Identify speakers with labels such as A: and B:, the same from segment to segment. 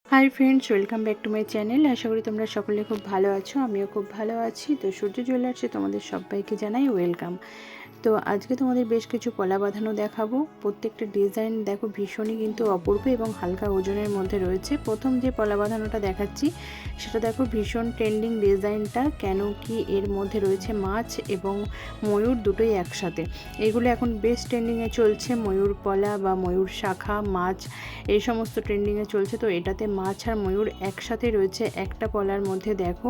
A: High friends welcome back to my channel. आशा करी तुम्हारा सकले खूब भालो आछो, आमिओ खूब भालो आछि। तो सूर्य ज्वेलार्से तुम्हादेर सबाइके जानाई वेलकाम। तो आज के तुम्हादेर बेश किछु पला बाँधानो देखाबो। प्रत्येकटा डिजाइन देखो भीषणই কিন্তু অপূর্ব এবং হালকা ওজনের মধ্যে রয়েছে। প্রথম যে পলা বাঁধানোটা দেখাচ্ছি সেটা দেখো ভীষণ ট্রেন্ডিং ডিজাইনটা, কেন কি এর মধ্যে রয়েছে মাছ এবং ময়ূর দুটোই একসাথে। এগুলো এখন বেশ ট্রেন্ডিংয়ে চলছে, ময়ূর পলা বা ময়ূর শাখা মাছ এই সমস্ত ট্রেন্ডিংয়ে চলছে। তো এটাতে মাছ আর ময়ূর একসাথে রয়েছে। একটা পলার মধ্যে দেখো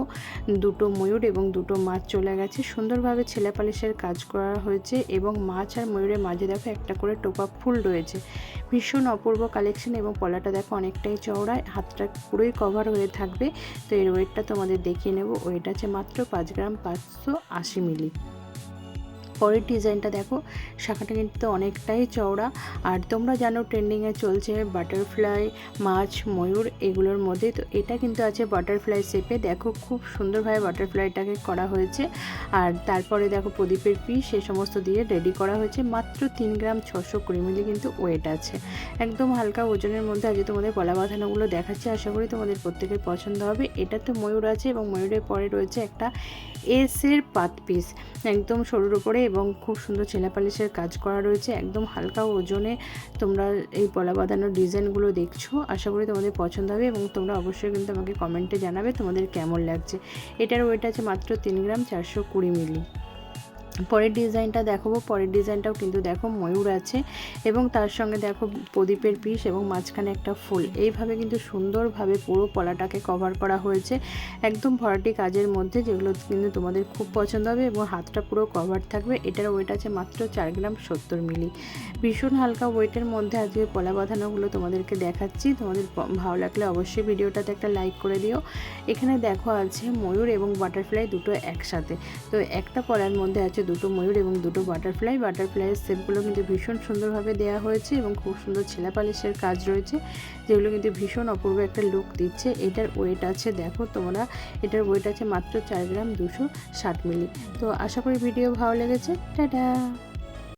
A: দুটো ময়ূর এবং দুটো মাছ চলে গেছে। সুন্দরভাবে ছেলে পালিশের কাজ করা হয়েছে এবং মাছ আর ময়ূরের মাঝে দেখো একটা করে টোপা ফুল রয়েছে। ভীষণ অপূর্ব কালেকশন এবং পলাটা দেখো অনেকটাই চওড়া, হাতটা পুরোই কভার হয়ে থাকবে। তো এর ওয়েটটা তোমাদের দেখিয়ে নেব। ওয়েট আছে মাত্র 5 গ্রাম 580 মিলি। পরের ডিজাইনটা দেখো, শাখাটা কিন্তু অনেকটাই চওড়া। আর তোমরা জানো ট্রেন্ডিংয়ে চলছে বাটারফ্লাই মাছ ময়ূর এগুলোর মধ্যে। তো এটা কিন্তু আছে বাটারফ্লাই শেপে, দেখো খুব সুন্দরভাবে বাটারফ্লাইটাকে করা হয়েছে। আর তারপরে দেখো প্রদীপের পিস সে সমস্ত দিয়ে রেডি করা হয়েছে। মাত্র 3 গ্রাম 620 মিলি কিন্তু ওয়েট আছে। একদম হালকা ওজনের মধ্যে আজকে তোমাদের পলা বাঁধানোগুলো দেখাচ্ছি। আশা করি তোমাদের প্রত্যেকের পছন্দ হবে। এটা তো ময়ূর আছে এবং ময়ূরের পরে রয়েছে একটা এসের পাত পিস একদম সরুর উপরে এবং খুব সুন্দর ছেলা পালিশের কাজ করা রয়েছে। একদম হালকা ওজনে তোমরা এই পলা বাঁধানোর ডিজাইনগুলো দেখছো। আশা করি তোমাদের পছন্দ হবে এবং তোমরা অবশ্যই কিন্তু আমাকে কমেন্টে জানাবে তোমাদের কেমন লাগছে। এটার ওয়েট আছে মাত্র 3 গ্রাম 420 মিলি। পরের ডিজাইনটা দেখাবো। পরের ডিজাইনটাও কিন্তু দেখো ময়ূর আছে এবং তার সঙ্গে দেখো প্রদীপের পিস এবং মাঝখানে একটা ফুল। এইভাবে কিন্তু সুন্দরভাবে পুরো পলাটাকে কভার করা হয়েছে একদম ভরাটি কাজের মধ্যে, যেগুলো কিন্তু তোমাদের খুব পছন্দ হবে এবং হাতটা পুরো কভার থাকবে। এটার ওয়েট আছে মাত্র 4 গ্রাম 70 মিলি। ভীষণ হালকা ওয়েটের মধ্যে আজকে পলা বাঁধানোগুলো তোমাদেরকে দেখাচ্ছি। তোমাদের ভালো লাগলে অবশ্যই ভিডিওটাতে একটা লাইক করে দিও। এখানে দেখো আছে ময়ূর এবং বাটারফ্লাই দুটো একসাথে। তো একটা পলার মধ্যে আছে দুটো ময়ূর এবং দুটো বাটারফ্লাই। বাটারফ্লাইয়ের শেপগুলো কিন্তু ভীষণ সুন্দরভাবে দেওয়া হয়েছে এবং খুব সুন্দর ছেলা পালিশের কাজ রয়েছে, যেগুলো কিন্তু ভীষণ অপূর্ব একটা লুক দিচ্ছে। এটার ওয়েট আছে দেখো তোমরা, এটার ওয়েট আছে মাত্র 4 গ্রাম 260 মিলি। তো আশা করি ভিডিও ভালো লেগেছে। টাটা।